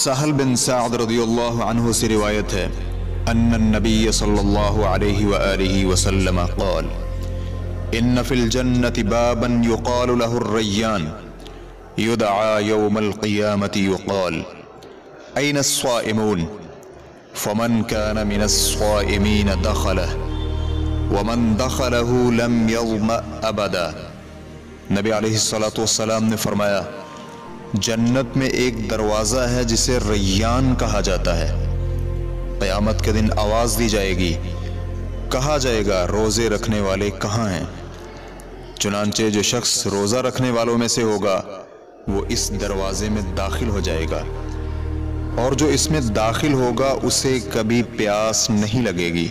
سہل بن سعد رضی اللہ عنہ سے روایت ہے ان النبی صلی اللہ علیہ وآلہ وسلم قال ان فی الجنة بابا يقال له الریان يدعى يوم القيامة يقال أين الصائمون فمن كان من الصائمين دخله ومن دخله لم يظمأ أبدا۔ نبی علیہ الصلوۃ والسلام نے فرمایا جنت میں ایک دروازہ ہے جسے ریان کہا جاتا ہے۔ قیامت کے دن آواز دی جائے گی، کہا جائے گا روزے رکھنے والے کہاں ہیں؟ چنانچہ جو شخص روزہ رکھنے والوں میں سے ہوگا وہ اس دروازے میں داخل ہو جائے گا، اور جو اس میں داخل ہوگا اسے کبھی پیاس نہیں لگے گی۔